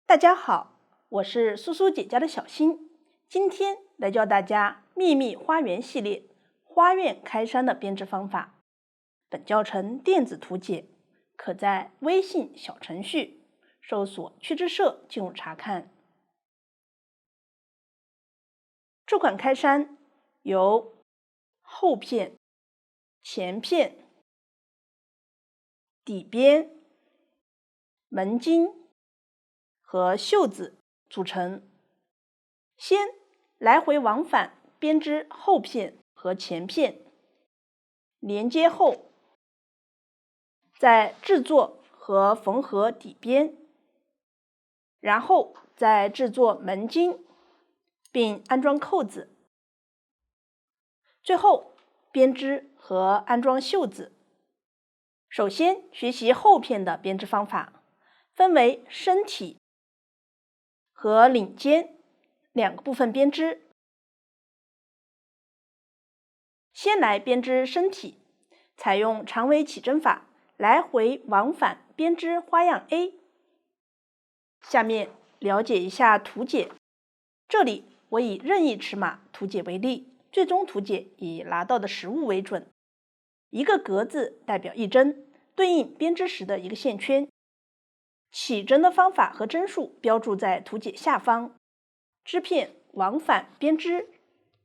大家好，我是苏苏姐家的小新，今天来教大家秘密花园系列花苑开山的编织方法。本教程电子图解，可在微信小程序搜索“趣之社”进入查看。这款开山由后片、前片、底边、门襟和袖子组成。先来回往返编织后片和前片，连接后再制作和缝合底边，然后再制作门襟，并安装扣子，最后编织和安装袖子。首先学习后片的编织方法，分为身体和领肩两个部分编织。先来编织身体，采用长尾起针法，来回往返编织花样 A。下面了解一下图解，这里我以任意尺码图解为例，最终图解以拿到的实物为准。一个格子代表一针，对应编织时的一个线圈。起针的方法和针数标注在图解下方。织片往返编织，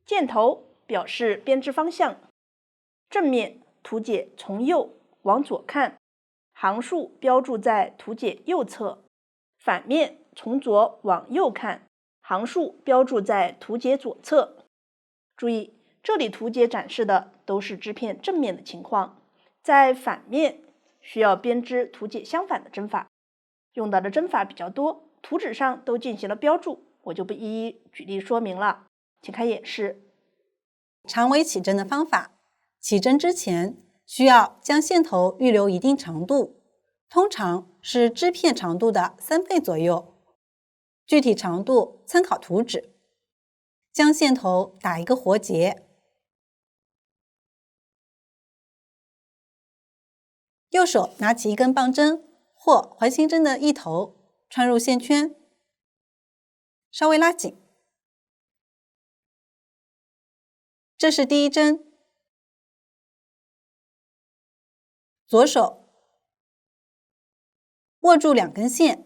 箭头表示编织方向。正面图解从右往左看，行数标注在图解右侧。反面从左往右看，行数标注在图解左侧。注意，这里图解展示的都是织片正面的情况，在反面需要编织图解相反的针法，用到的针法比较多，图纸上都进行了标注，我就不一一举例说明了，请看演示。长尾起针的方法，起针之前需要将线头预留一定长度，通常是织片长度的3倍左右，具体长度参考图纸。将线头打一个活结，右手拿起一根棒针或环形针的一头，穿入线圈，稍微拉紧。这是第一针。左手握住2根线，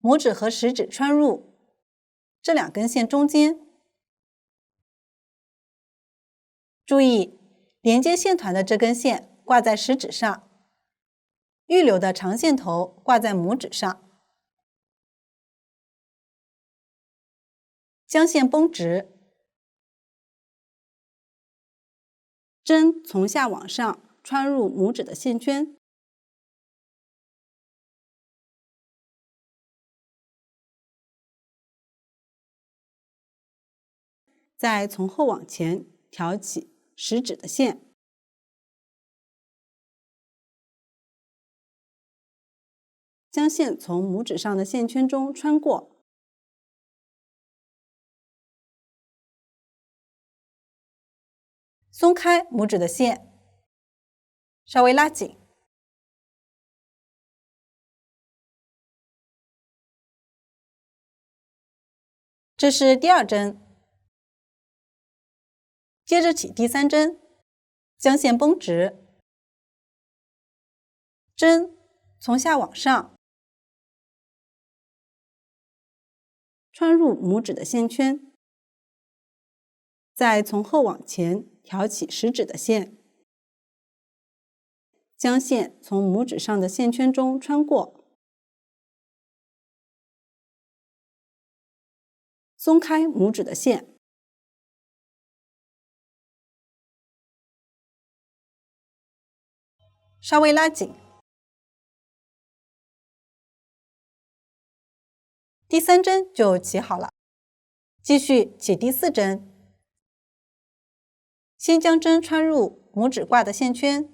拇指和食指穿入这2根线中间。注意，连接线团的这根线挂在食指上，预留的长线头挂在拇指上。将线绷直，针从下往上穿入拇指的线圈。再从后往前挑起食指的线，将线从拇指上的线圈中穿过，松开拇指的线，稍微拉紧。这是第2针。接着起第3针，将线绷直，针从下往上穿入拇指的线圈，再从后往前挑起食指的线，将线从拇指上的线圈中穿过，松开拇指的线，稍微拉紧。第3针就起好了。继续起第4针，先将针穿入拇指挂的线圈，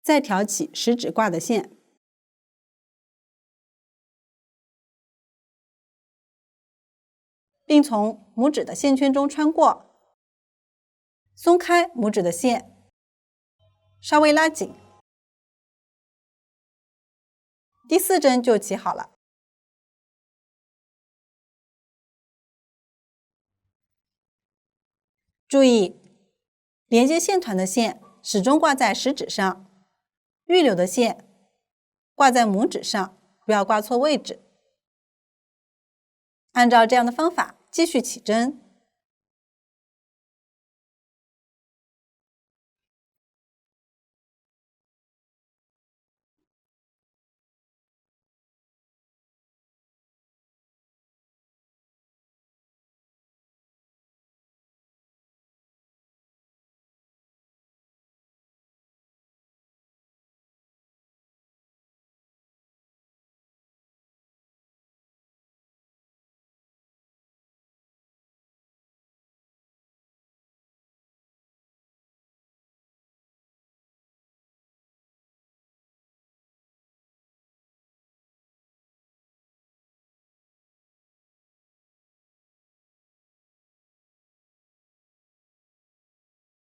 再挑起食指挂的线，并从拇指的线圈中穿过，松开拇指的线，稍微拉紧。第4针就起好了。注意，连接线团的线始终挂在食指上，预留的线挂在拇指上，不要挂错位置。按照这样的方法继续起针。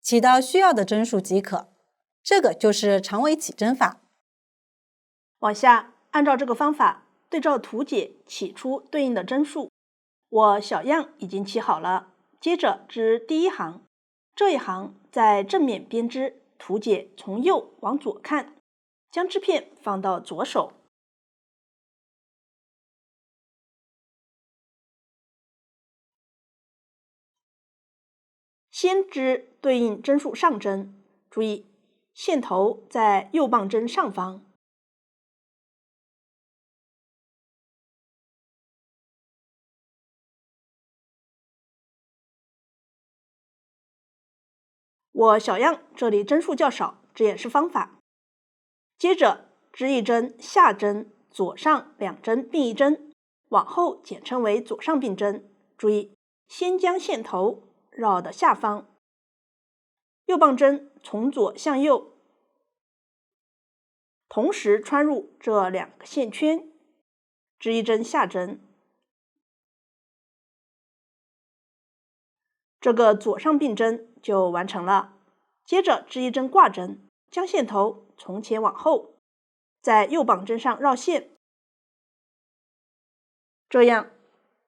起到需要的针数即可，这个就是长尾起针法。往下按照这个方法对照图解起出对应的针数。我小样已经起好了，接着织第1行，这一行在正面编织，图解从右往左看，将织片放到左手。先织对应针数上针，注意线头在右棒针上方。我小样这里针数较少，这也是方法。接着织一针下针，左上2针并一针，往后简称为左上并针。注意，先将线头绕的下方，右棒针从左向右，同时穿入这2个线圈，织一针下针。这个左上并针就完成了。接着织一针挂针，将线头从前往后，在右棒针上绕线，这样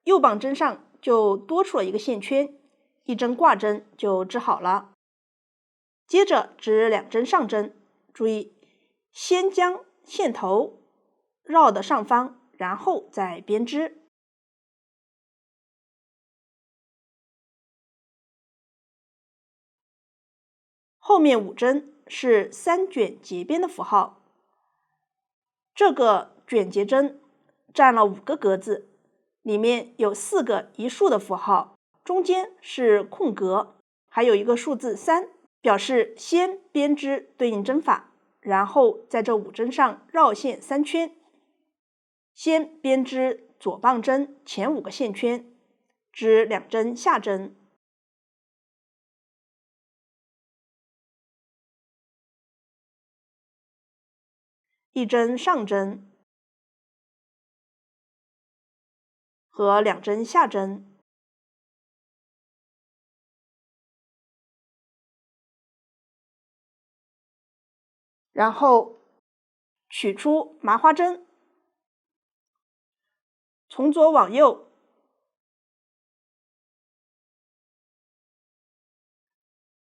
右棒针上就多出了一个线圈，一针挂针就织好了。接着织2针上针，注意先将线头绕的上方，然后再编织。后面5针是3卷结边的符号，这个卷结针占了5个格子，里面有4个一竖的符号，中间是空格，还有一个数字3，表示先编织对应针法，然后在这5针上绕线3圈。先编织左棒针前5个线圈，织2针下针。一针上针和2针下针，然后取出麻花针，从左往右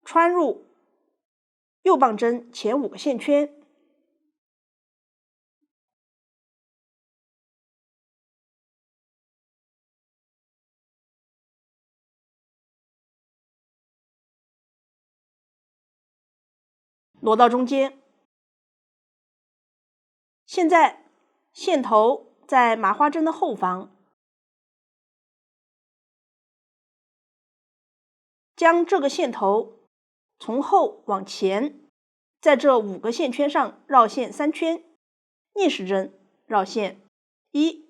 穿入右棒针前5个线圈，挪到中间。现在线头在麻花针的后方，将这个线头从后往前，在这5个线圈上绕线3圈，逆时针绕线1、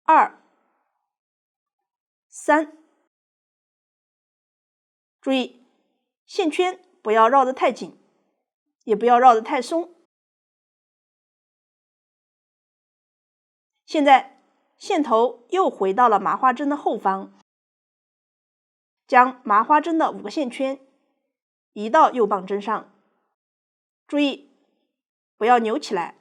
2、3。注意线圈不要绕得太紧，也不要绕得太松。现在线头又回到了麻花针的后方，将麻花针的5个线圈移到右棒针上，注意不要扭起来。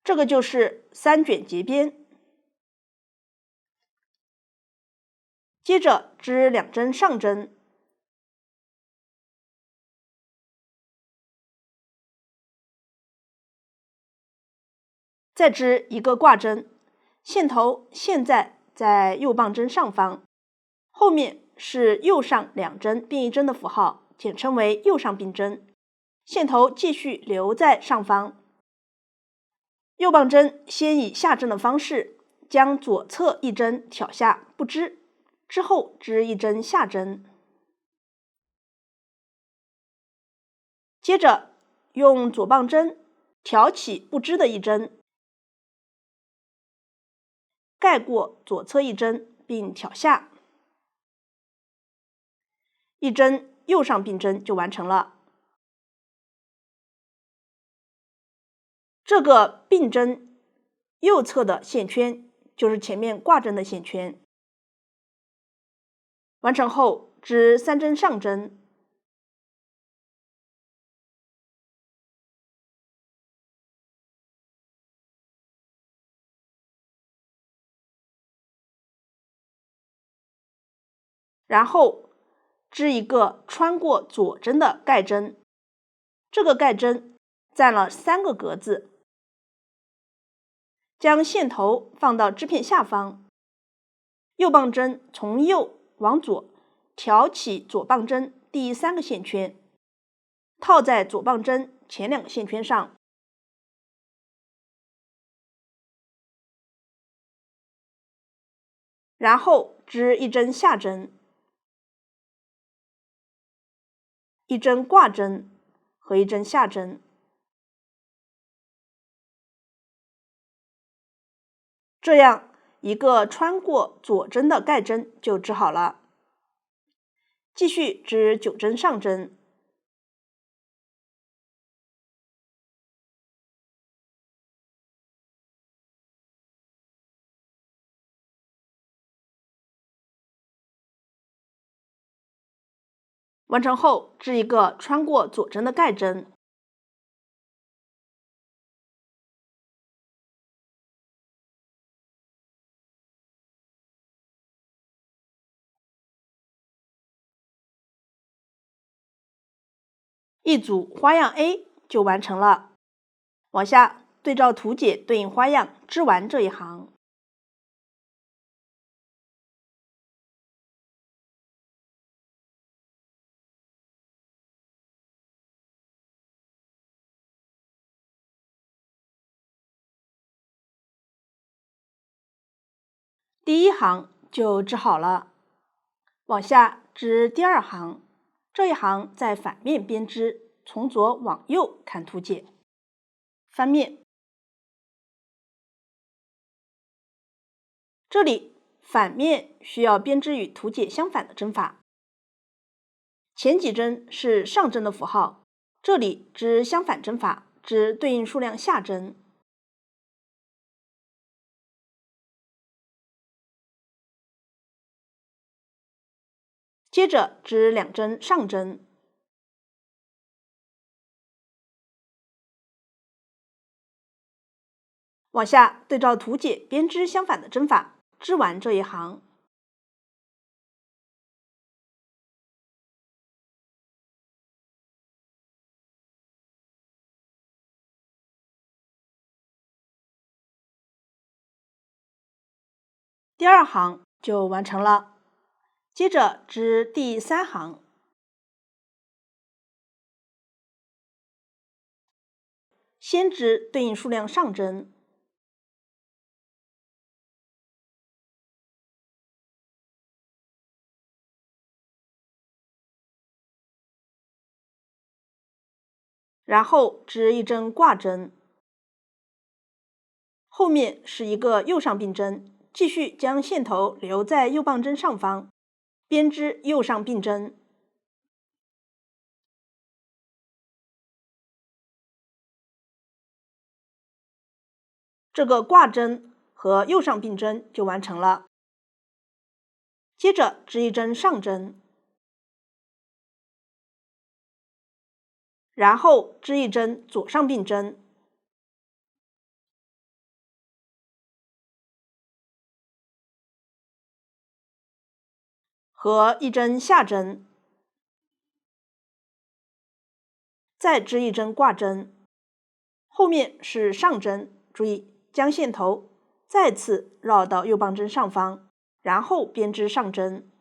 这个就是3卷结边。接着织2针上针，再织1个挂针，线头现在右棒针上方，后面是右上2针并1针的符号，简称为右上并针，线头继续留在上方。右棒针先以下针的方式将左侧1针挑下不织，之后织1针下针，接着用左棒针挑起不织的1针，盖过左侧1针并挑下1针右上并针就完成了。这个并针右侧的线圈就是前面挂针的线圈。完成后织3针上针，然后织1个穿过左针的盖针，这个盖针占了3个格子，将线头放到织片下方，右棒针从右往左挑起左棒针第3个线圈，套在左棒针前2个线圈上，然后织1针下针、1针挂针和1针下针。这样1个穿过左针的盖针就织好了。继续织9针上针，完成后织1个穿过左针的盖针，一组花样 A 就完成了。往下对照图解对应花样，织完这一行。第1行就织好了，往下织第2行，这一行在反面编织，从左往右看图解。翻面，这里反面需要编织与图解相反的针法，前几针是上针的符号，这里织相反针法，织对应数量下针。接着织2针上针，往下对照图解编织相反的针法，织完这一行。第2行就完成了，接着织第3行，先织对应数量上针，然后织1针挂针，后面是1个右上并针，继续将线头留在右棒针上方，编织右上并针。这个挂针和右上并针就完成了。接着织1针上针，然后织1针左上并针，和一针下针，再织一针挂针，后面是上针，注意将线头再次绕到右棒针上方，然后编织上针，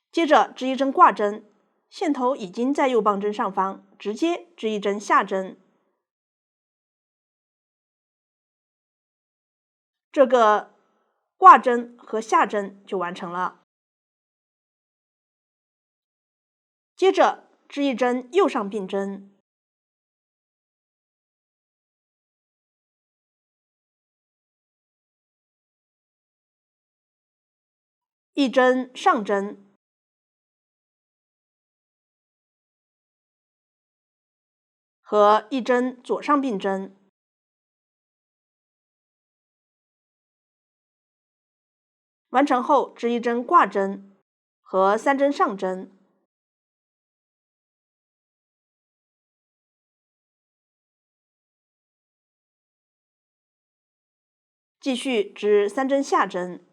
接着织一针挂针，线头已经在右棒针上方，直接织一针下针，这个挂针和下针就完成了。接着织一针右上并针，一针上针，和一针左上并针，完成后织一针挂针和3针上针，继续织3针下针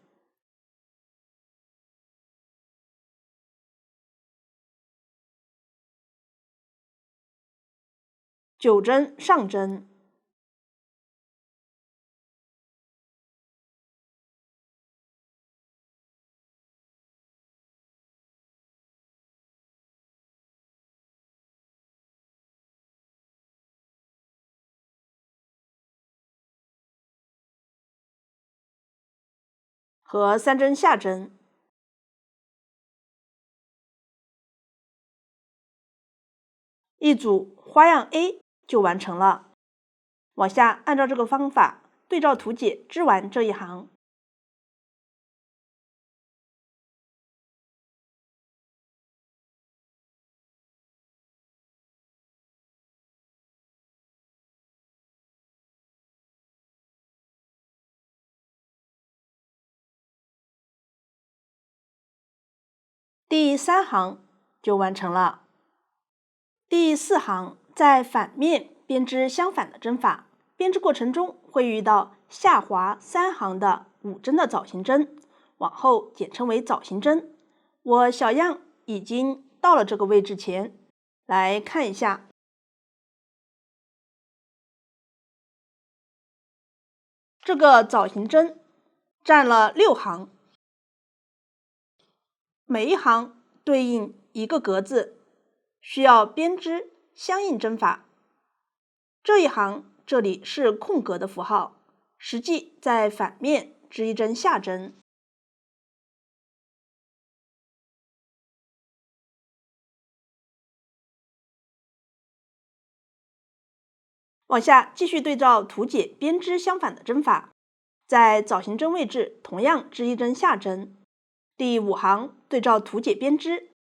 ，9针上针，和3针下针，一组花样 A 就完成了。往下按照这个方法对照图解织完这一行。第3行就完成了。第4行在反面编织相反的针法，编织过程中会遇到下滑3行的5针的枣形针，往后简称为枣形针。我小样已经到了这个位置前，来看一下。这个枣形针占了6行，每一行对应一个格子，需要编织相应针法。这一行这里是空格的符号，实际在反面织一针下针。往下继续对照图解编织相反的针法，在枣形针位置同样织一针下针。第5行对照图解编织，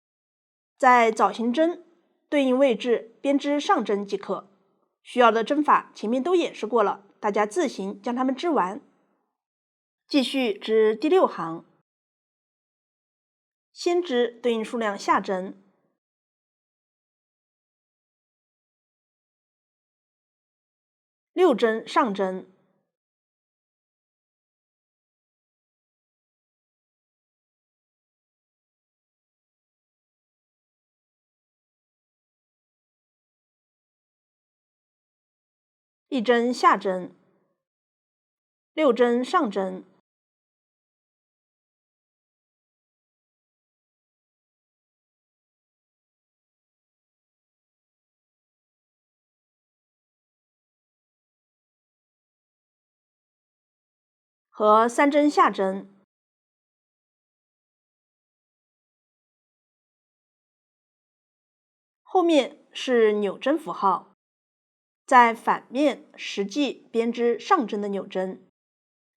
在枣形针对应位置编织上针即可。需要的针法前面都演示过了，大家自行将它们织完。继续织第6行，先织对应数量下针，6针上针，1针下针，6针上针，和3针下针，后面是扭针符号，在反面实际编织上针的扭针，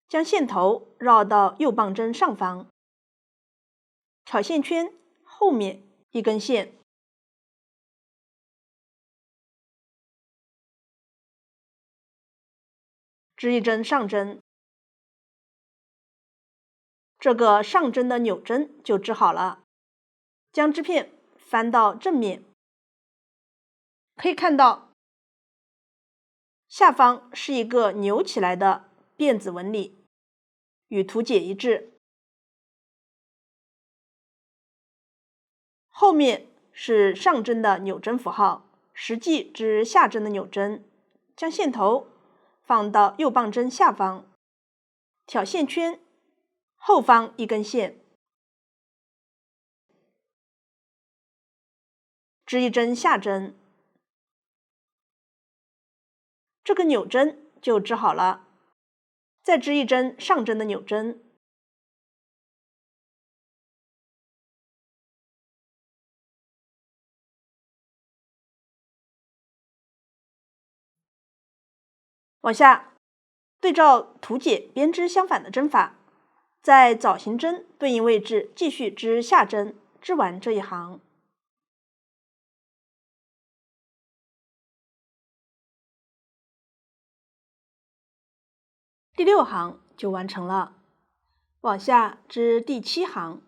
将线头绕到右棒针上方，挑线圈后面一根线，织一针上针，这个上针的扭针就织好了。将织片翻到正面，可以看到下方是一个扭起来的辫子纹理，与图解一致。后面是上针的扭针符号，实际织下针的扭针，将线头放到右棒针下方，挑线圈，后方一根线，织一针下针，这个扭针就织好了。再织一针上针的扭针，往下对照图解编织相反的针法，在枣形针对应位置继续织下针，织完这一行。第6行就完成了。往下织第7行，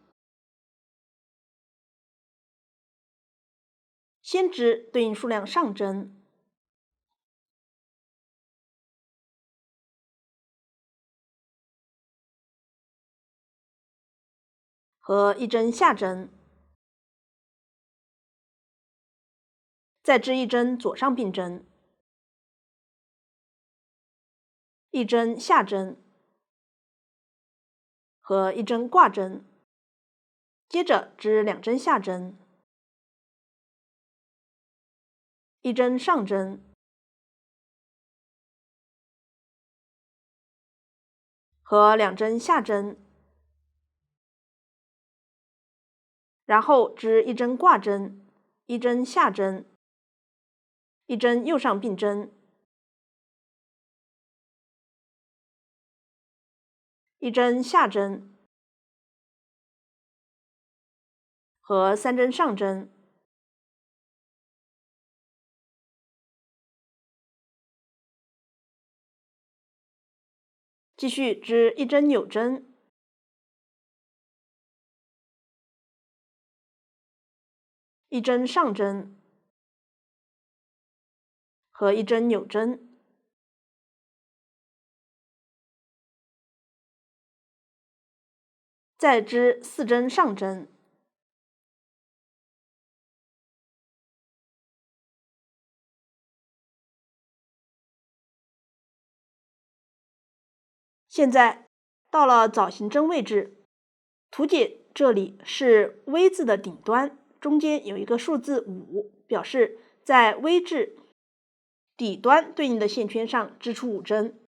先织对应数量上针，和一针下针，再织一针左上并针，一针下针和一针挂针，接着织2针下针，一针上针和2针下针，然后织一针挂针，一针下针，一针右上并针，一针下针和3针上针，继续织一针扭针，一针上针和一针扭针，再织4针上针，现在到了枣形针位置，图解这里是 V 字的顶端，中间有一个数字5，表示在 V 字底端对应的线圈上织出5针，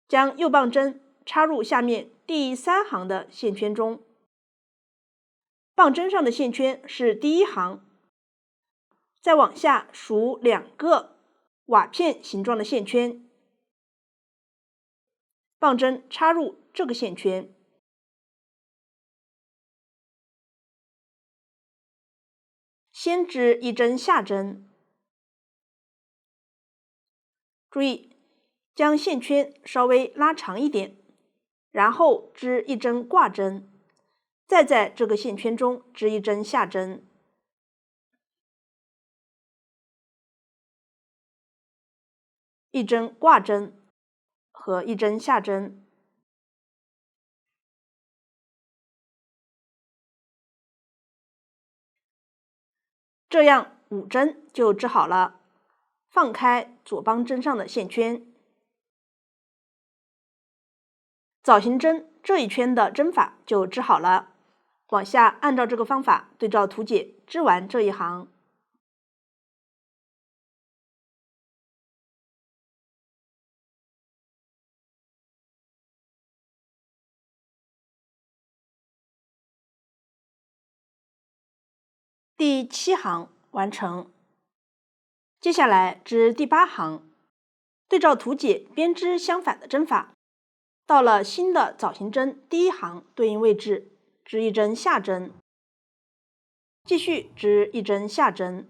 将右棒针插入下面第3行的线圈中，棒针上的线圈是第1行，再往下数2个瓦片形状的线圈，棒针插入这个线圈，先织一针下针，注意将线圈稍微拉长一点，然后织一针挂针，再在这个线圈中织一针下针，一针挂针和一针下针，这样5针就织好了。放开左棒针上的线圈，枣形针这一圈的针法就织好了。往下按照这个方法对照图解织完这一行。第7行完成。接下来织第8行，对照图解编织相反的针法，到了新的枣形针第1行对应位置，织一针下针，继续织一针下针，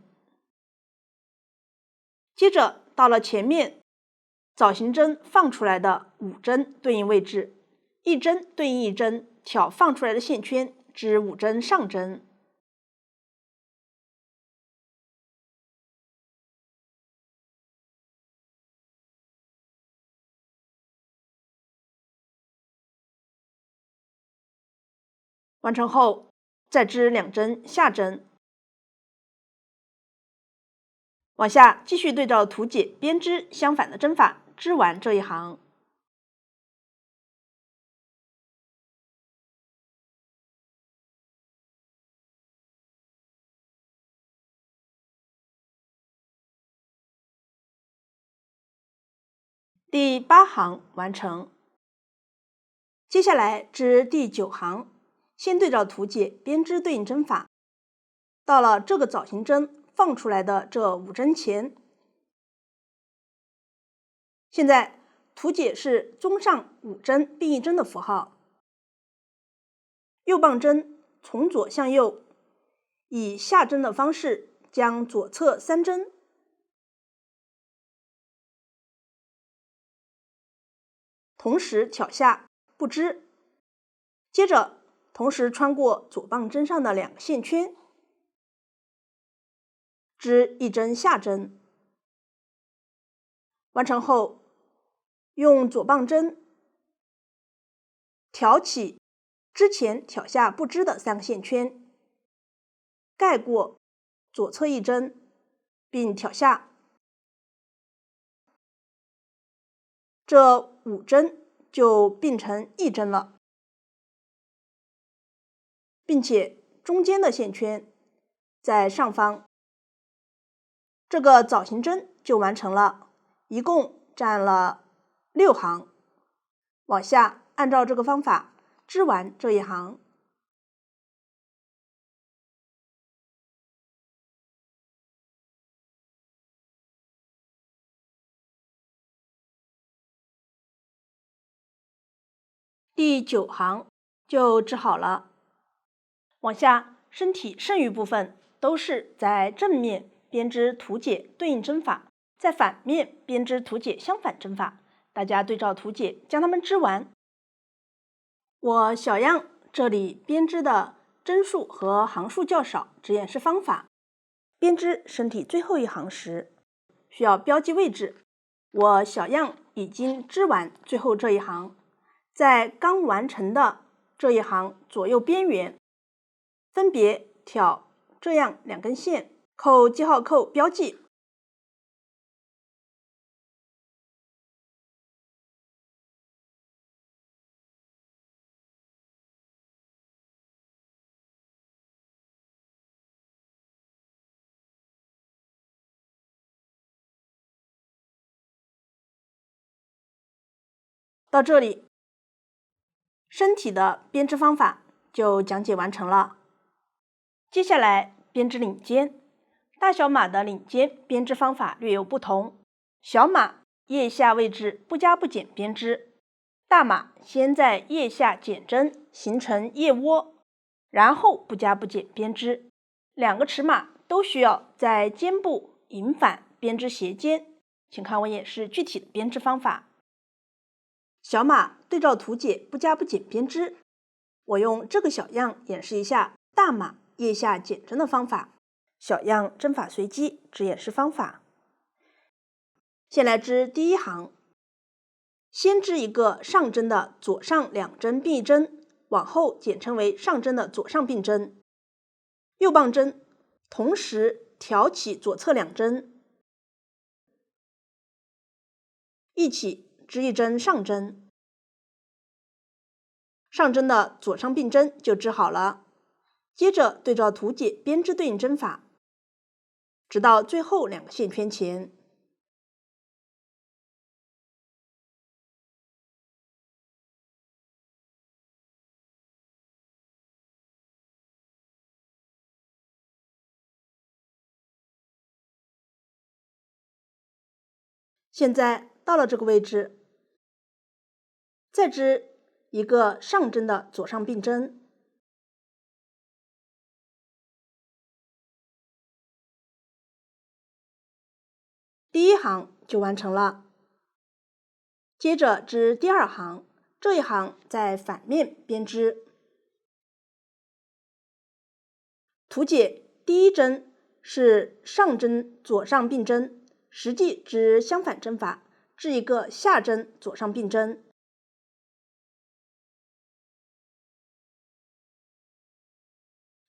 接着到了前面枣形针放出来的5针对应位置，一针对应一针，挑放出来的线圈织5针上针，完成后再织2针下针，往下继续对照图解编织相反的针法织完这一行。第8行完成。接下来至第9行，先对照图解编织对应针法，到了这个枣形针放出来的这5针前，现在图解是中上5针并1针的符号，右棒针从左向右，以下针的方式将左侧3针同时挑下不织，接着同时穿过左棒针上的2个线圈，织1针下针。完成后，用左棒针挑起之前挑下不织的3个线圈，盖过左侧1针，并挑下。这5针就并成1针了，并且中间的线圈在上方，这个枣形针就完成了，一共占了6行。往下按照这个方法织完这一行。第9行就织好了。往下身体剩余部分都是在正面编织图解对应针法，在反面编织图解相反针法，大家对照图解将它们织完。我小样这里编织的针数和行数较少，只演示方法。编织身体最后一行时，需要标记位置。我小样已经织完最后这一行，在刚完成的这一行左右边缘，分别挑这样2根线，扣记号扣标记。到这里，身体的编织方法就讲解完成了。接下来编织领肩，大小码的领肩编织方法略有不同。小码腋下位置不加不减编织，大码先在腋下减针形成腋窝，然后不加不减编织。2个尺码都需要在肩部引反编织斜肩，请看我演示具体的编织方法。小码对照图解不加不减编织，我用这个小样演示一下大码腋下减针的方法。小样针法随机，只演示方法。先来织第1行，先织一个上针的左上2针并1针，往后简称为上针的左上并针。右棒针同时挑起左侧2针，一起织1针上针，上针的左上并针就织好了。接着对照图解编织对应针法，直到最后2个线圈前。现在到了这个位置，再织一个上针的左上并针，第1行就完成了。接着织第2行，这一行在反面编织。图解第1针是上针左上并针，实际织相反针法，织一个下针左上并针。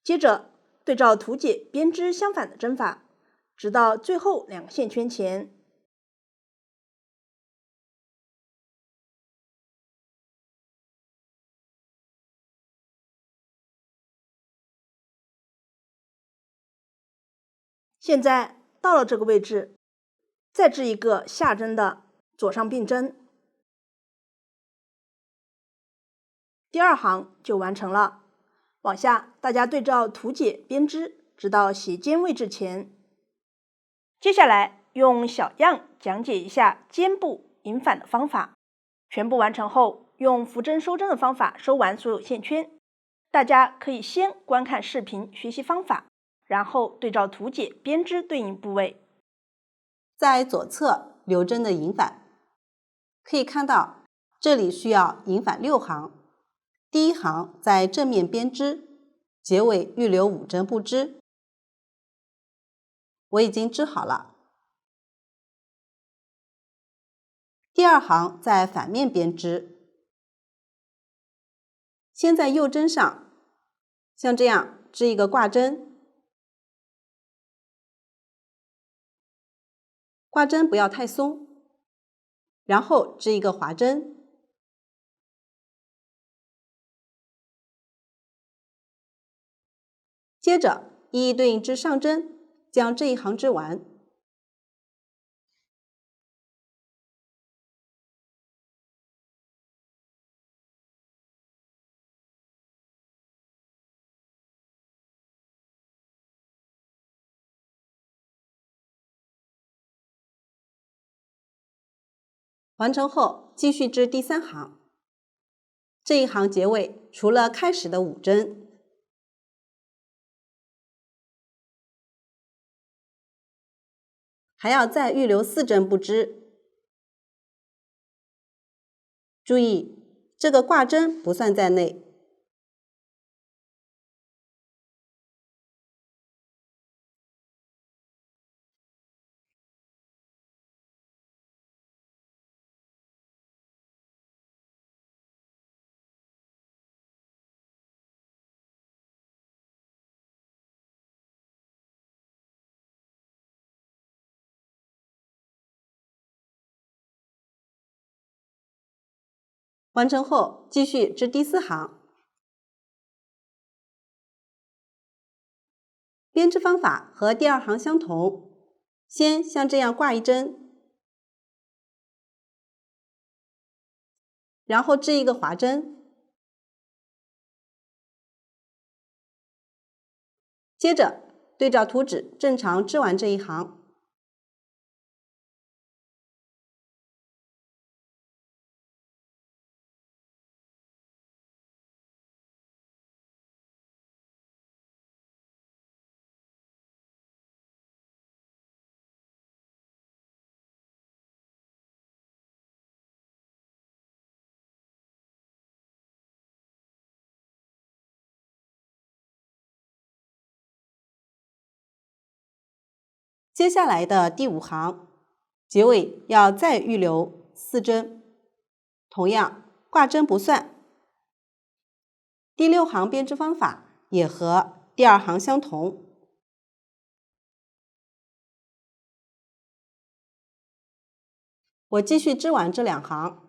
接着对照图解编织相反的针法，直到最后2个线圈前。现在到了这个位置，再织一个下针的左上并针，第2行就完成了。往下大家对照图解编织，直到斜肩位置前。接下来用小样讲解一下肩部引返的方法。全部完成后，用扶针收针的方法收完所有线圈。大家可以先观看视频学习方法，然后对照图解编织对应部位。在左侧留针的引返，可以看到这里需要引返6行。第1行在正面编织，结尾预留5针不织。我已经织好了。第2行在反面编织，先在右针上像这样织一个挂针，挂针不要太松，然后织一个滑针，接着一一对应织上针，将这一行织完。完成后，继续织第3行。这一行结尾除了开始的5针，还要再预留4针不织。注意，这个挂针不算在内。完成后，继续织第4行。编织方法和第2行相同，先像这样挂一针，然后织一个滑针，接着对照图纸正常织完这一行。接下来的第5行，结尾要再预留4针，同样挂针不算。第6行编织方法也和第2行相同。我继续织完这2行。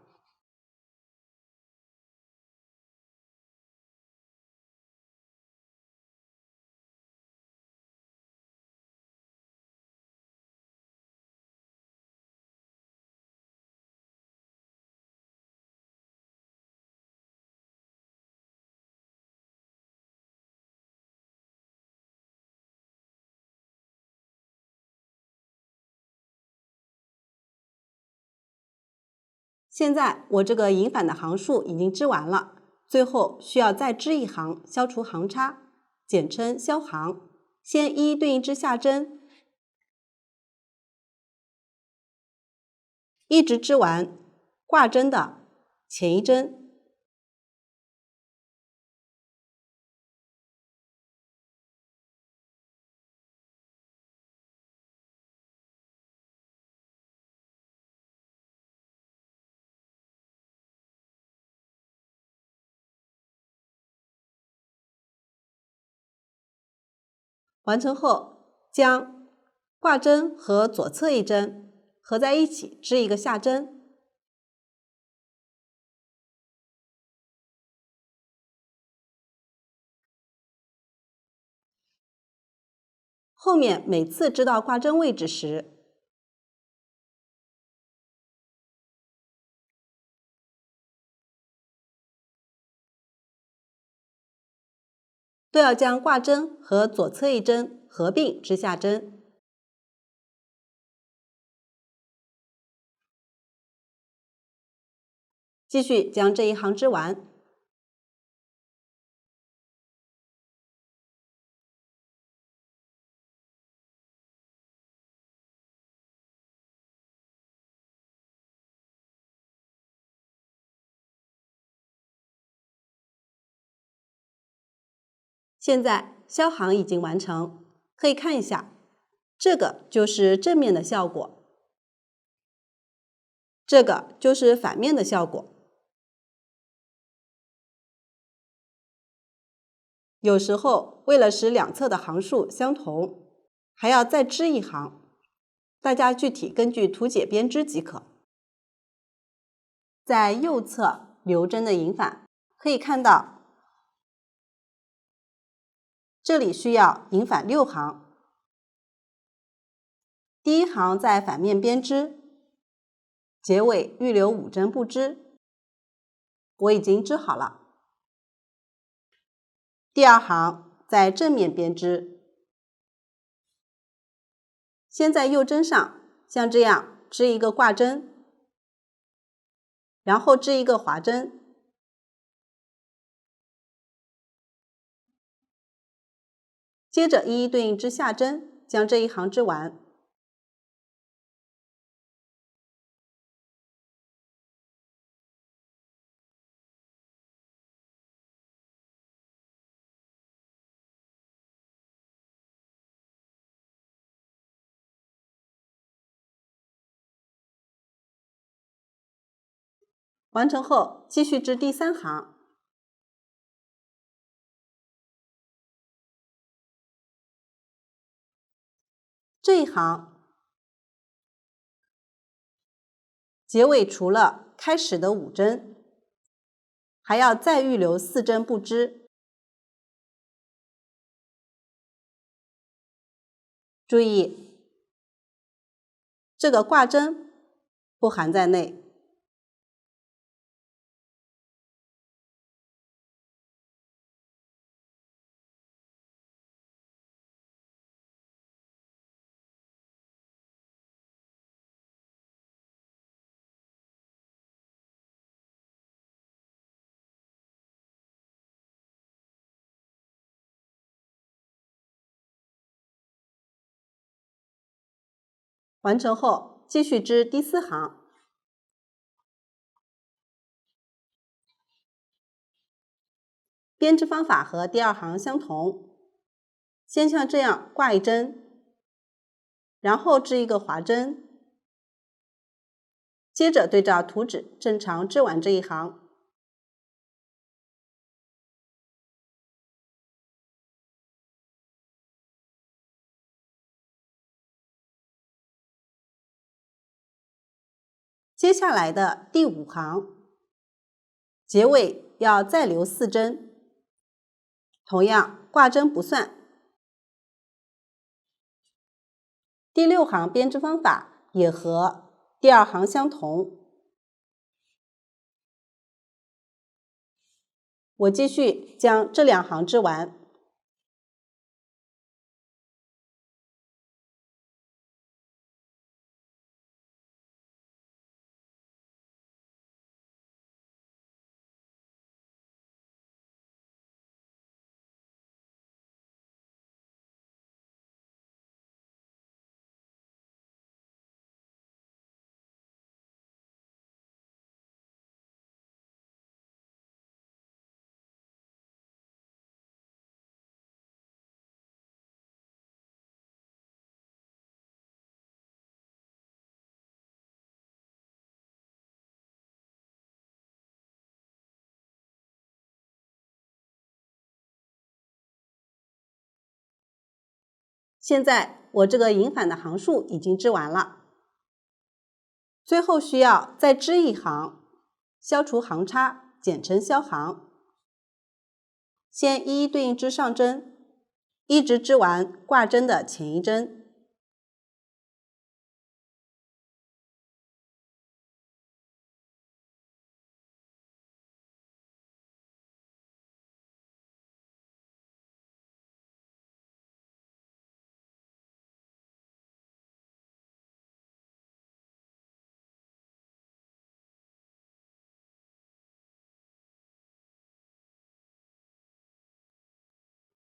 现在我这个引返的行数已经织完了，最后需要再织一行，消除行差，简称消行。先一一对应织下针，一直织完挂针的前一针。完成后，将挂针和左侧一针合在一起织一个下针，后面每次织到挂针位置时，都要将挂针和左侧一针合并织下针。继续将这一行织完。现在销行已经完成，可以看一下，这个就是正面的效果，这个就是反面的效果。有时候为了使两侧的行数相同，还要再织一行，大家具体根据图解编织即可。在右侧留针的引反可以看到，这里需要引反6行。第一行在反面编织，结尾预留5针不织，我已经织好了。第二行在正面编织，先在右针上像这样织一个挂针，然后织一个划针，接着一一对应织下针，将这一行织完。完成后，继续织第3行。这一行结尾除了开始的5针，还要再预留4针不织。注意，这个挂针不含在内。完成后，继续织第4行。编织方法和第2行相同，先像这样挂一针，然后织一个划针，接着对照图纸正常织完这一行。接下来的第5行，结尾要再留4针，同样挂针不算。第6行编织方法也和第2行相同。我继续将这2行织完。现在我这个引反的行数已经织完了。最后需要再织一行，消除行差，简称消行。先一一对应织上针，一直织完挂针的前一针。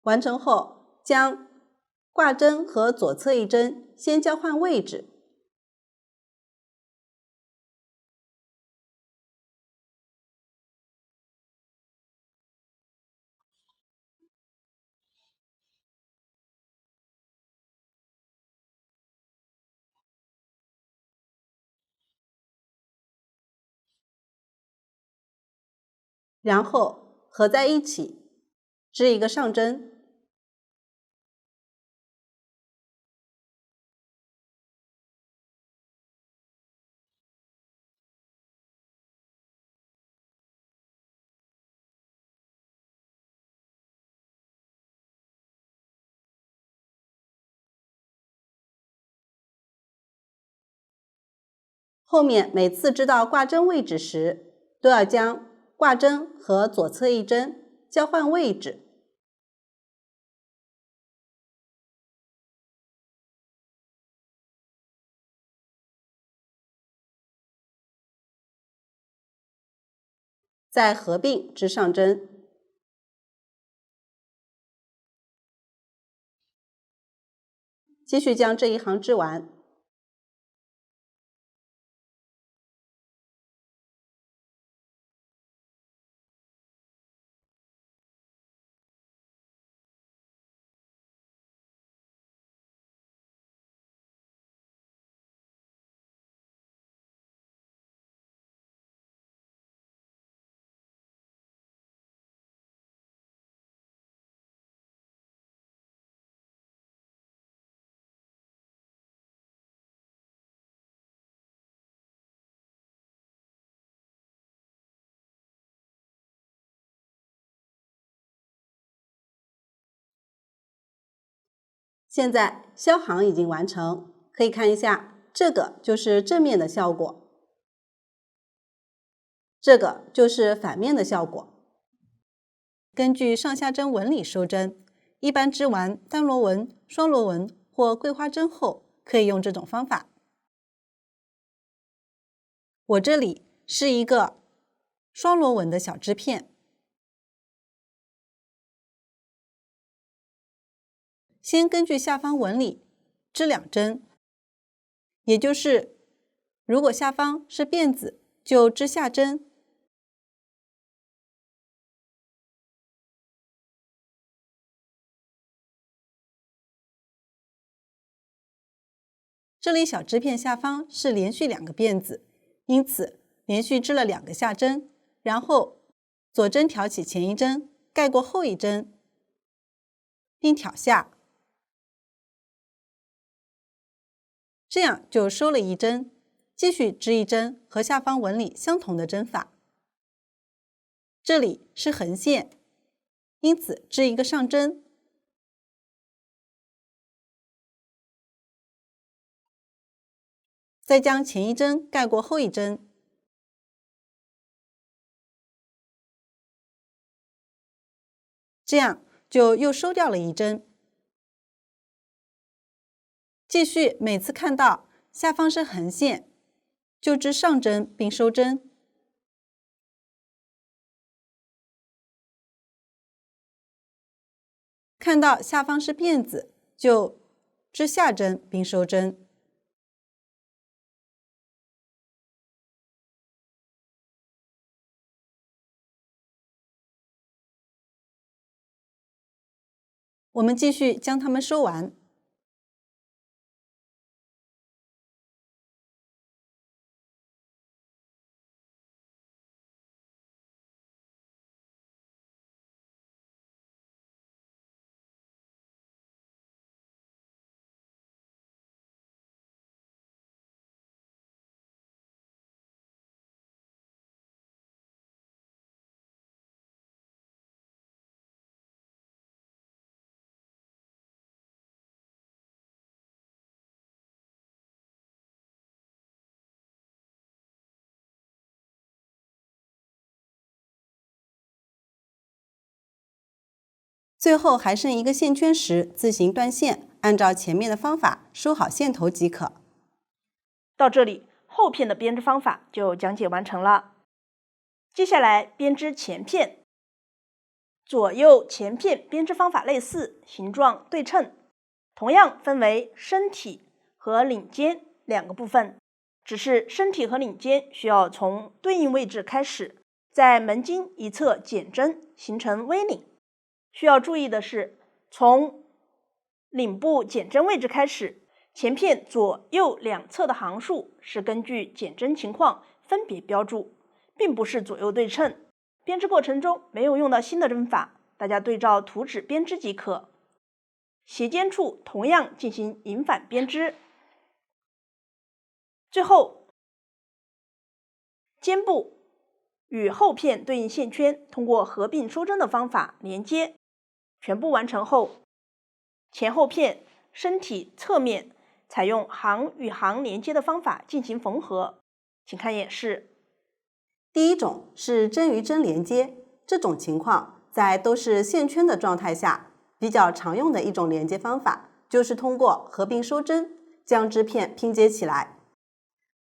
完成后，将挂针和左侧一针先交换位置，然后合在一起，织一个上针。后面每次织到挂针位置时，都要将挂针和左侧一针交换位置。再合并织上针。继续将这一行织完。现在消行已经完成，可以看一下，这个就是正面的效果，这个就是反面的效果。根据上下针纹理收针，一般织完单螺纹、双螺纹或桂花针后，可以用这种方法。我这里是一个双螺纹的小织片，先根据下方纹理织2针，也就是如果下方是辫子，就织下针。这里小织片下方是连续2个辫子，因此连续织了2个下针，然后左针挑起前一针，盖过后一针，并挑下，这样就收了一针，继续织一针和下方纹理相同的针法。这里是横线，因此织一个上针，再将前一针盖过后一针，这样就又收掉了一针。继续每次看到下方是横线，就织上针并收针。看到下方是辫子，就织下针并收针。我们继续将它们收完。最后还剩一个线圈时，自行断线，按照前面的方法收好线头即可。到这里，后片的编织方法就讲解完成了。接下来编织前片，左右前片编织方法类似，形状对称，同样分为身体和领肩两个部分，只是身体和领肩需要从对应位置开始，在门襟一侧减针，形成 V 领。需要注意的是，从领部减针位置开始，前片左右两侧的行数是根据减针情况分别标注，并不是左右对称。编织过程中没有用到新的针法，大家对照图纸编织即可。斜肩处同样进行引反编织。最后，肩部与后片对应线圈通过合并收针的方法连接。全部完成后，前后片身体侧面采用行与行连接的方法进行缝合。请看演示。第一种是针与针连接，这种情况在都是线圈的状态下，比较常用的一种连接方法，就是通过合并收针将织片拼接起来。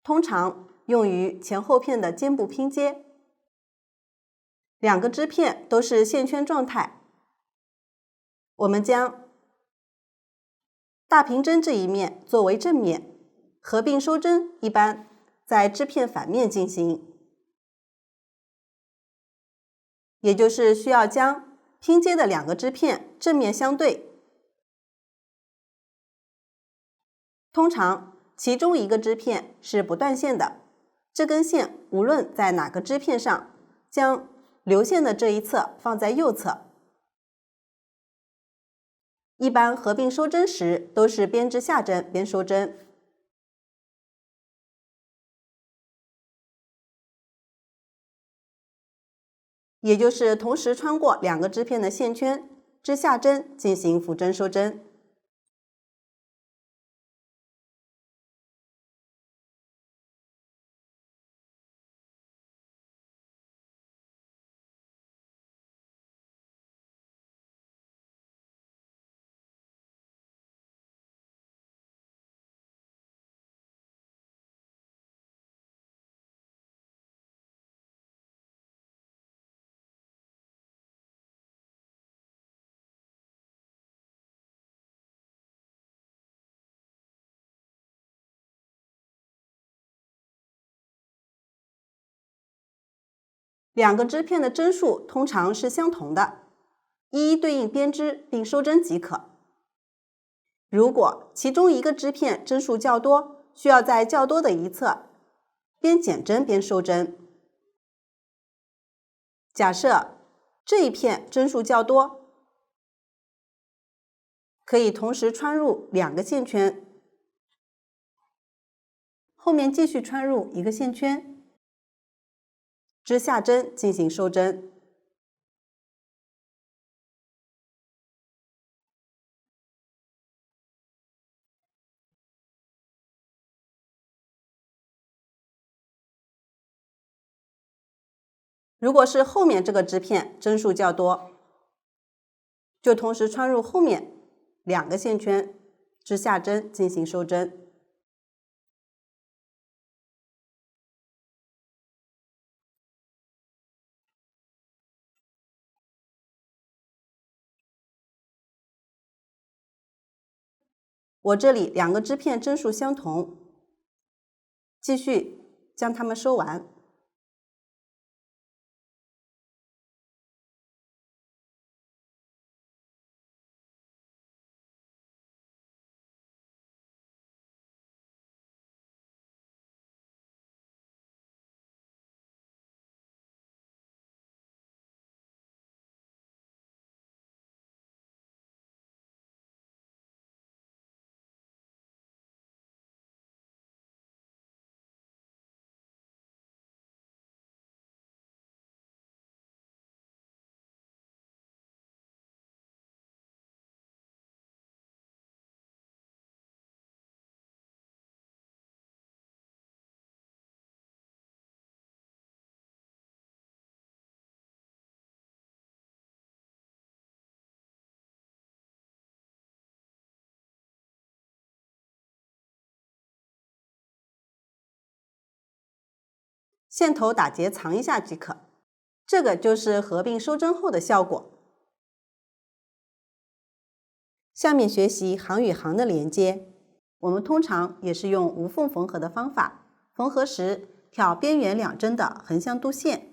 通常用于前后片的肩部拼接。两个织片都是线圈状态，我们将大平针这一面作为正面，合并收针一般在织片反面进行，也就是需要将拼接的两个织片正面相对。通常其中一个织片是不断线的，这根线无论在哪个织片上，将流线的这一侧放在右侧。一般合并收针时都是边织下针边收针。也就是同时穿过两个织片的线圈，织下针进行浮针收针。两个织片的针数通常是相同的，一一对应编织并收针即可。如果其中一个织片针数较多，需要在较多的一侧边减针边收针。假设这一片针数较多，可以同时穿入两个线圈，后面继续穿入一个线圈，织下针进行收针。如果是后面这个织片针数较多，就同时穿入后面两个线圈，织下针进行收针。我这里两个织片针数相同，继续将它们收完。线头打结藏一下即可。这个就是合并收针后的效果。下面学习行与行的连接，我们通常也是用无缝缝合的方法，缝合时挑边缘两针的横向度线。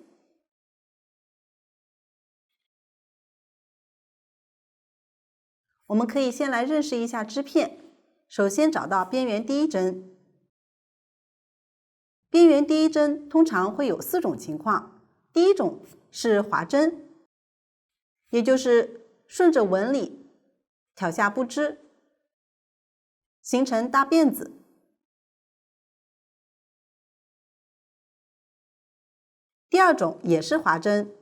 我们可以先来认识一下织片，首先找到边缘第一针。边缘第一针通常会有4种情况，第一种是滑针，也就是顺着纹理挑下不织，形成大辫子。第二种也是滑针，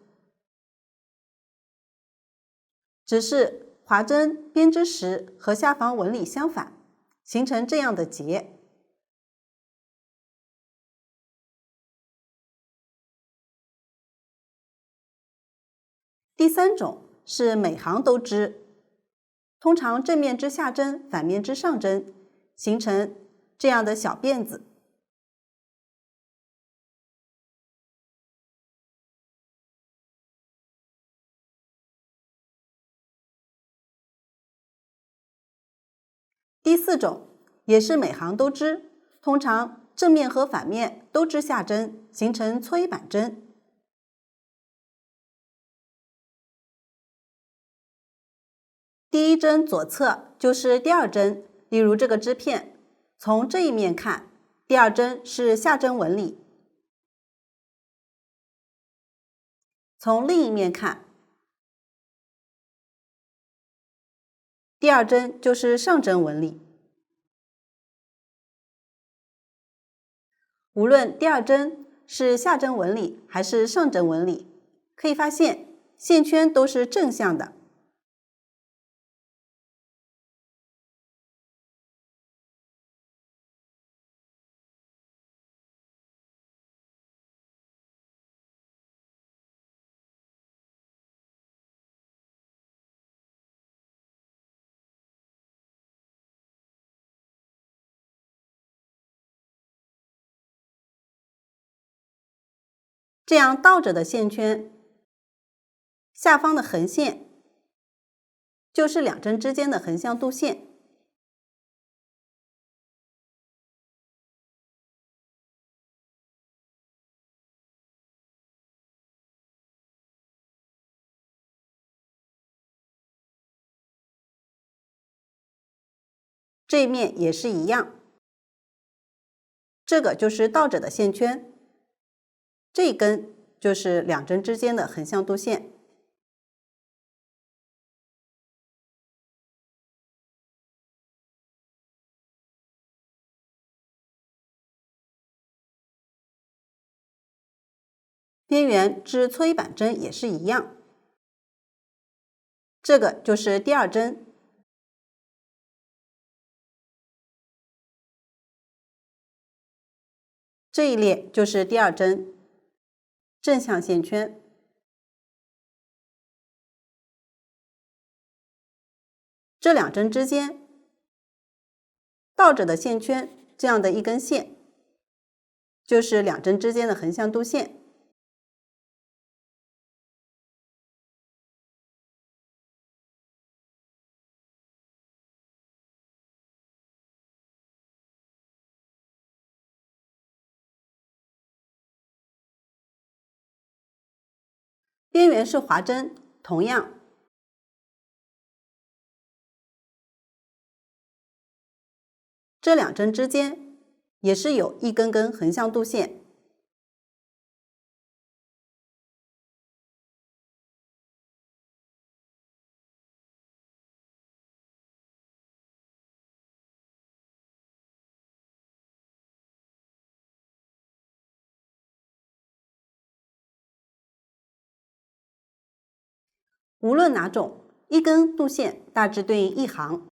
只是滑针编织时和下方纹理相反，形成这样的结。第三种是每行都织，通常正面织下针，反面织上针，形成这样的小辫子。第四种也是每行都织，通常正面和反面都织下针，形成搓衣板针。第一针左侧就是第二针，例如这个织片，从这一面看，第二针是下针纹理；从另一面看，第二针就是上针纹理。无论第二针是下针纹理还是上针纹理，可以发现线圈都是正向的。这样倒着的线圈，下方的横线就是两针之间的横向度线。这一面也是一样，这个就是倒着的线圈，这一根就是两针之间的横向度线。边缘织搓衣板针也是一样，这个就是第二针。这一列就是第二针，正向线圈。这两针之间倒着的线圈，这样的一根线，就是两针之间的横向度线。边缘是滑针，同样，这两针之间也是有一根根横向度线。无论哪种，一根度线大致对应一行。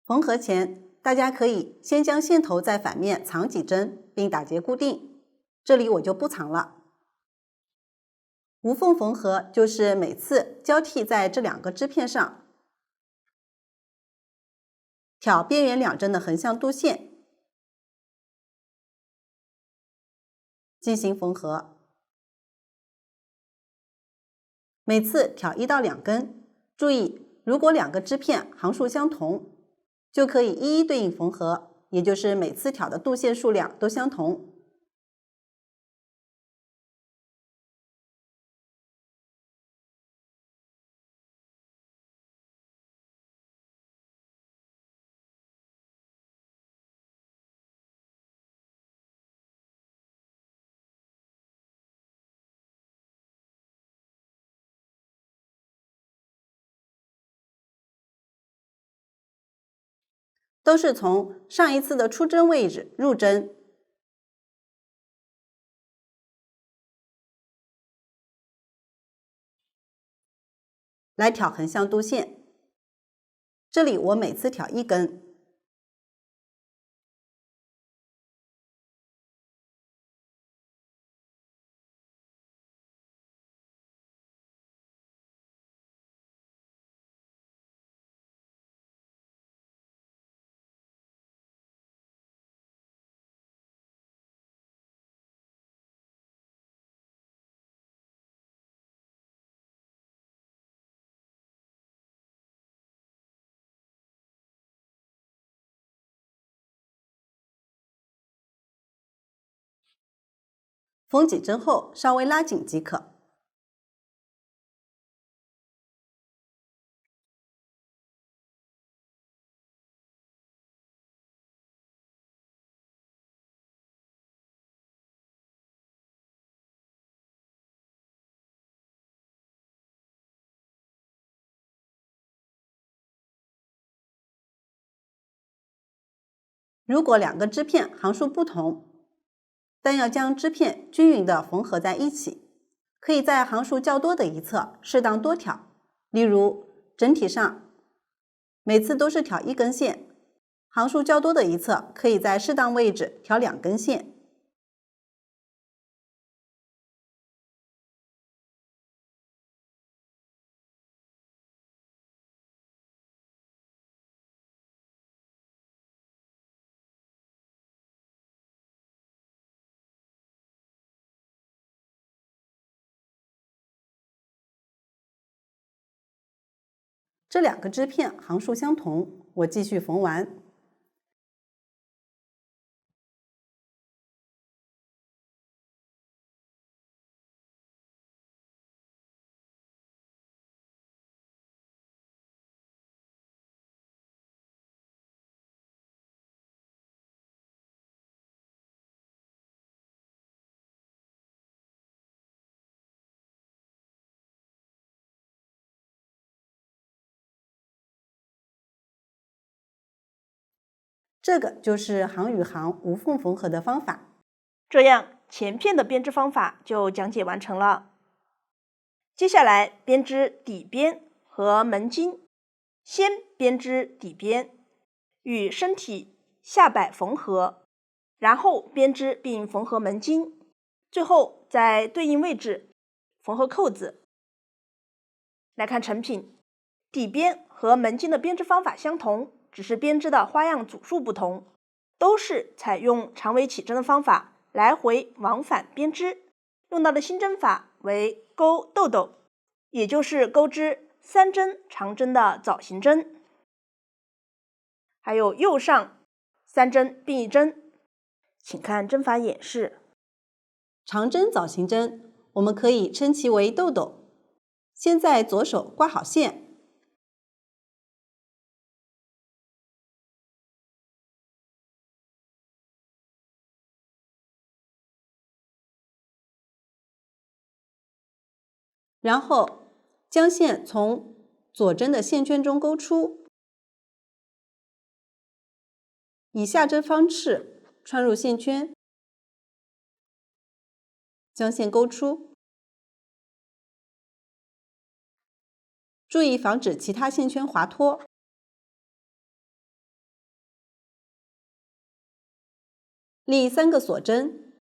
缝合前，大家可以先将线头在反面藏几针，并打结固定。这里我就不藏了。无缝缝合就是每次交替在这两个织片上，挑边缘两针的横向度线，进行缝合。每次挑1到2根，注意，如果2个织片行数相同，就可以一一对应缝合，也就是每次挑的度线数量都相同。都是从上一次的出针位置入针，来挑横向度线。这里我每次挑1根。缝几针后稍微拉紧即可。如果2个织片行数不同，但要将织片均匀地缝合在一起，可以在行数较多的一侧适当多挑，例如整体上每次都是挑1根线，行数较多的一侧可以在适当位置挑2根线。这2个织片行数相同，我继续缝完。这个就是行与行无缝缝合的方法。这样前片的编织方法就讲解完成了。接下来编织底边和门襟，先编织底边，与身体下摆缝合，然后编织并缝合门襟，最后在对应位置缝合扣子。来看成品，底边和门襟的编织方法相同，只是编织的花样组数不同，都是采用长尾起针的方法来回往返编织，用到的新针法为钩豆豆，也就是钩织3针长针的枣形针，还有右上3针并1针。请看针法演示。长针枣形针，我们可以称其为豆豆。先在左手挂好线，然后将线从左针的线圈中勾出，以下针方式穿入线圈，将线勾出，注意防止其他线圈滑脱。立3个锁针，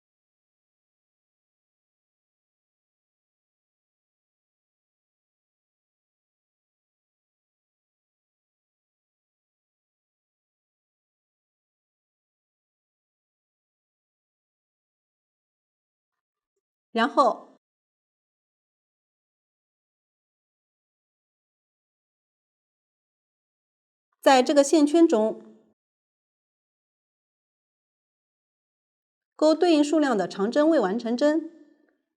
然后在这个线圈中勾对应数量的长针未完成针。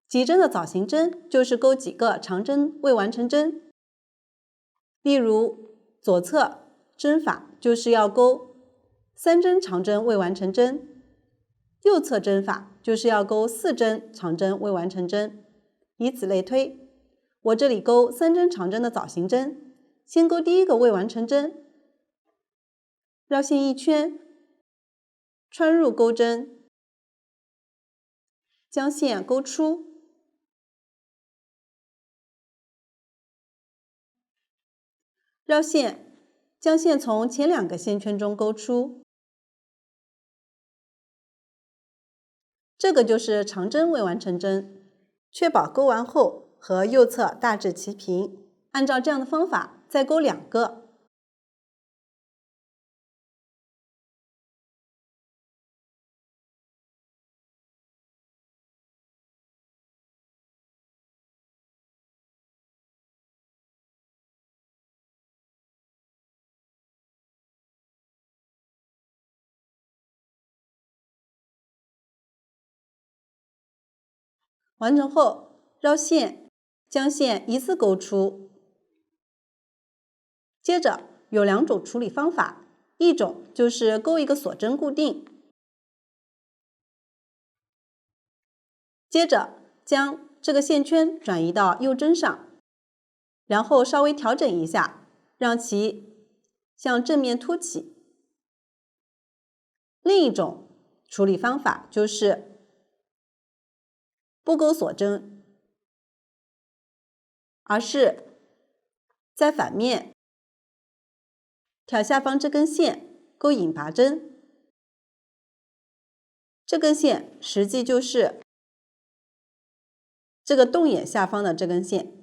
几针的枣形针就是勾几个长针未完成针。例如，左侧针法就是要勾3针长针未完成针，右侧针法就是要勾4针长针未完成针，以此类推。我这里勾3针长针的枣形针，先勾第一个未完成针，绕线一圈，穿入钩针，将线勾出，绕线，将线从前2个线圈中勾出。这个就是长针未完成针，确保勾完后和右侧大致齐平。按照这样的方法再勾2个。完成后，绕线，将线依次勾出。接着有2种处理方法，一种就是勾一个锁针固定，接着将这个线圈转移到右针上，然后稍微调整一下，让其向正面凸起。另一种处理方法就是不勾锁针，而是在反面挑下方这根线勾引拔针，这根线实际就是这个洞眼下方的这根线。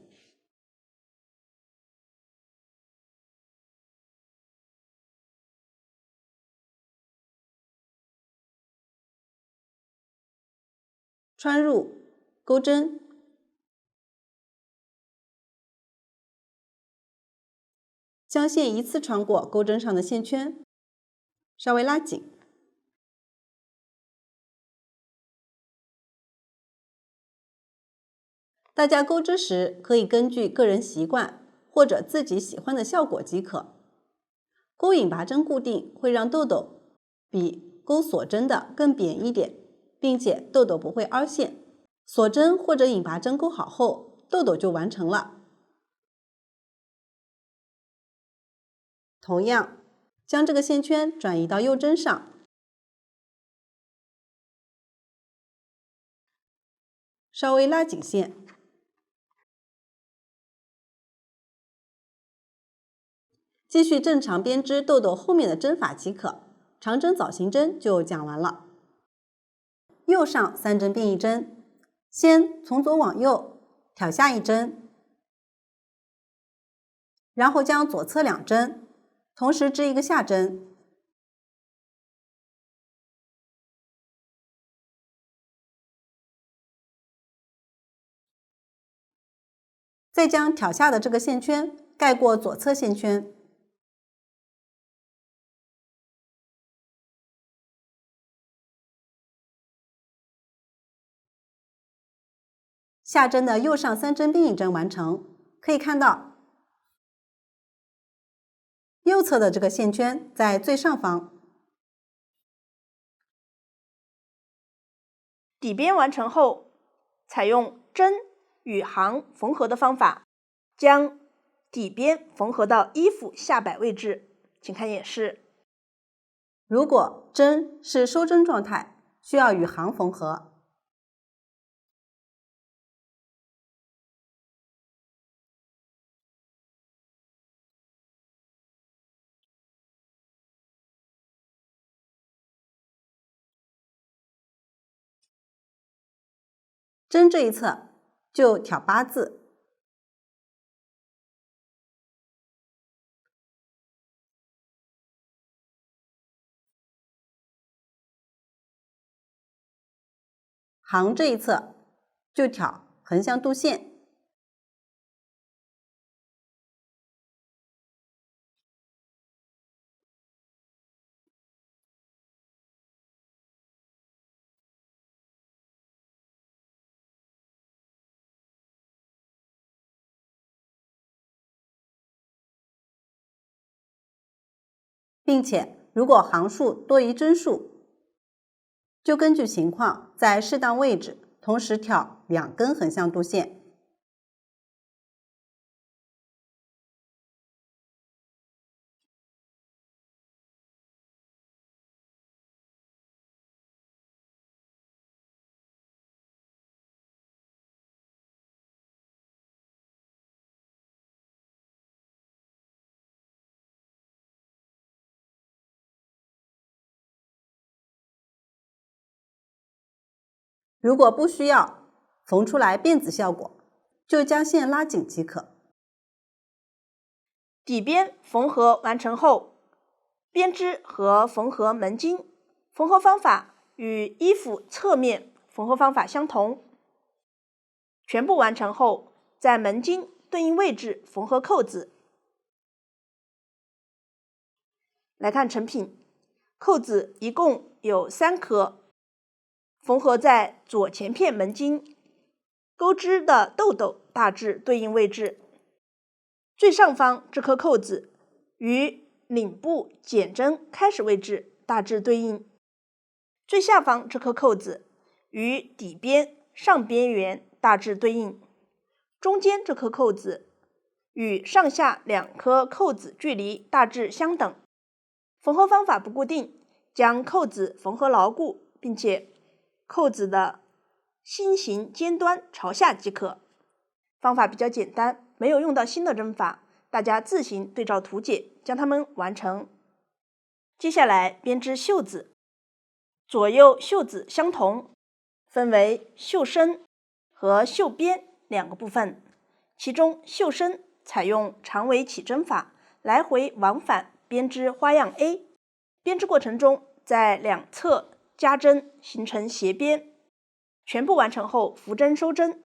穿入钩针，将线依次穿过钩针上的线圈，稍微拉紧。大家钩织时可以根据个人习惯或者自己喜欢的效果即可。勾引拔针固定会让豆豆比勾锁针的更扁一点，并且豆豆不会凹陷。锁针或者引拔针勾好后，豆豆就完成了。同样，将这个线圈转移到右针上，稍微拉紧线，继续正常编织豆豆后面的针法即可。长针枣形针就讲完了。右上3针并1针，先从左往右挑下1针，然后将左侧2针同时织一个下针，再将挑下的这个线圈盖过左侧线圈，下针的右上3针并1针完成。可以看到，右侧的这个线圈在最上方。底边完成后，采用针与行缝合的方法，将底边缝合到衣服下摆位置。请看演示。如果针是收针状态，需要与行缝合。针这一侧就挑8字，行这一侧就挑横向度线。并且如果行数多于针数，就根据情况在适当位置同时挑2根横向度线。如果不需要缝出来辫子效果，就将线拉紧即可。底边缝合完成后，编织和缝合门襟。缝合方法与衣服侧面缝合方法相同。全部完成后，在门襟对应位置缝合扣子。来看成品，扣子一共有3颗，缝合在左前片门襟，钩织的豆豆大致对应位置。最上方这颗扣子与领部减针开始位置大致对应，最下方这颗扣子与底边上边缘大致对应，中间这颗扣子与上下2颗扣子距离大致相等。缝合方法不固定，将扣子缝合牢固，并且扣子的心形尖端朝下即可。方法比较简单，没有用到新的针法，大家自行对照图解将它们完成。接下来编织袖子，左右袖子相同，分为袖身和袖边2个部分，其中袖身采用长尾起针法，来回往返编织花样 A。 编织过程中在两侧加针形成斜边，全部完成后扶针收针。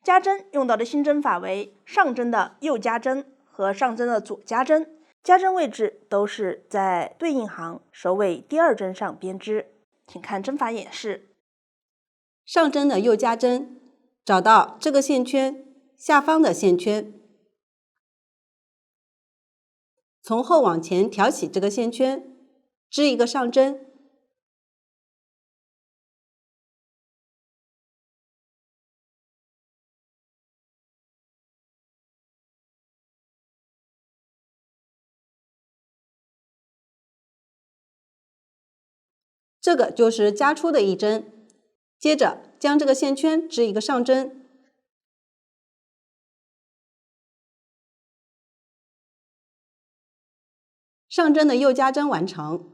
加针用到的新针法为上针的右加针和上针的左加针，加针位置都是在对应行首尾第2针上编织。请看针法演示。上针的右加针，找到这个线圈下方的线圈，从后往前挑起这个线圈，织一个上针，这个就是加出的一针。接着将这个线圈织一个上针，上针的右加针完成。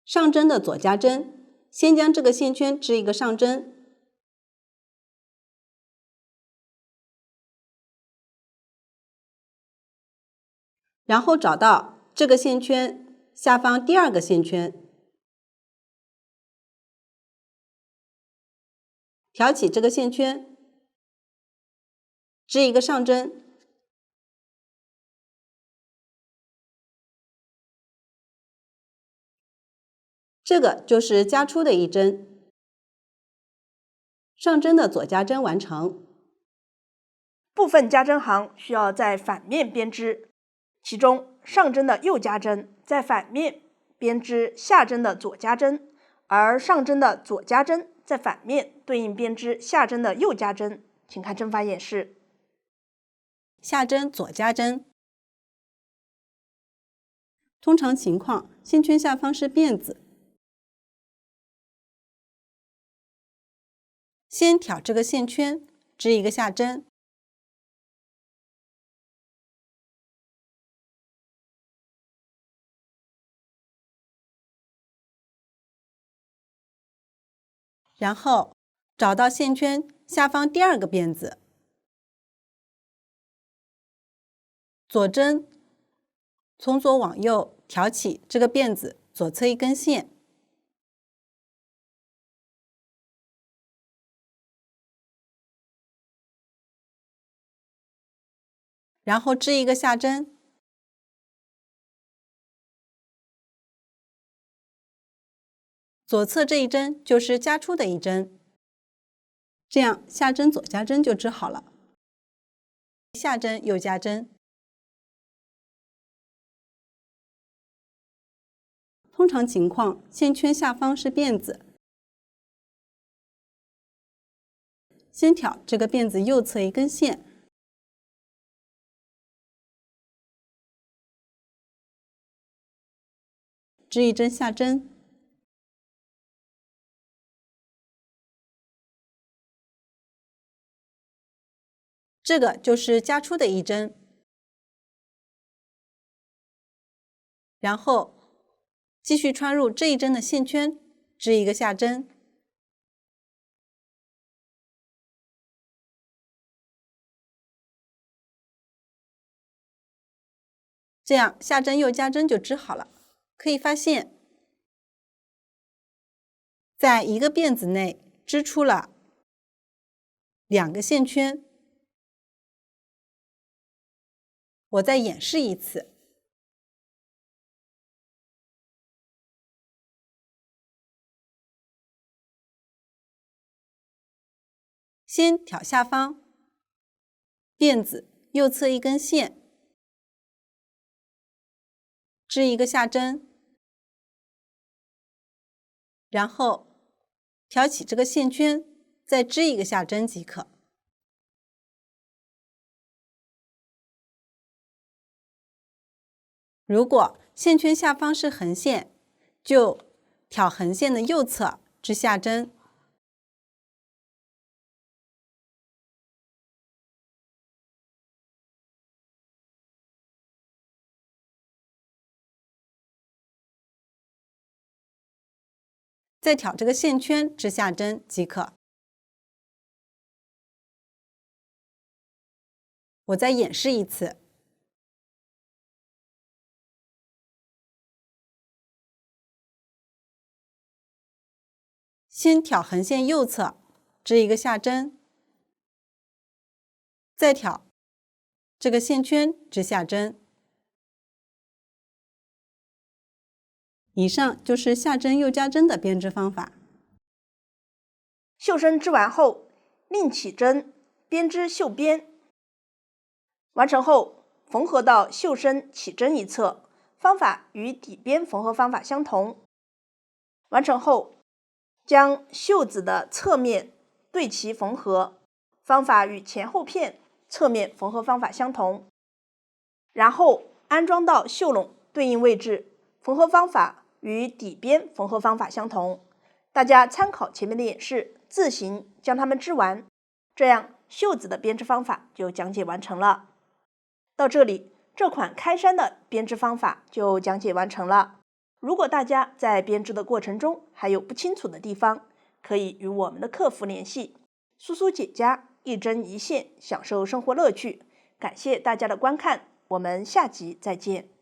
上针的左加针，先将这个线圈织一个上针，然后找到这个线圈下方第2个线圈，挑起这个线圈，织一个上针，这个就是加出的一针。上针的左加针完成。部分加针行需要在反面编织，其中上针的右加针在反面编织下针的左加针，而上针的左加针在反面对应编织下针的右加针。请看针法演示。下针左加针，通常情况线圈下方是辫子，先挑这个线圈，织一个下针，然后找到线圈下方第2个辫子，左针从左往右挑起这个辫子左侧一根线，然后织一个下针，左侧这一针就是加出的一针，这样下针左加针就织好了。下针右加针。通常情况，线圈下方是辫子，先挑这个辫子右侧一根线，织一针下针，这个就是加出的一针，然后继续穿入这一针的线圈，织一个下针，这样下针右加针就织好了。可以发现，在一个辫子内织出了2个线圈。我再演示一次。先挑下方，辫子右侧一根线，织一个下针，然后挑起这个线圈，再织一个下针即可。如果线圈下方是横线，就挑横线的右侧织下针。再挑这个线圈织下针即可。我再演示一次。先挑横线右侧织一个下针，再挑这个线圈织下针。以上就是下针右加针的编织方法。袖身织完后，另起针编织袖边。完成后，缝合到袖身起针一侧，方法与底边缝合方法相同。完成后，将袖子的侧面对齐缝合，方法与前后片侧面缝合方法相同。然后安装到袖笼对应位置，缝合方法与底边缝合方法相同。大家参考前面的演示，自行将它们织完，这样袖子的编织方法就讲解完成了。到这里，这款开衫的编织方法就讲解完成了。如果大家在编织的过程中还有不清楚的地方，可以与我们的客服联系。苏苏姐家一针一线，享受生活乐趣。感谢大家的观看，我们下集再见。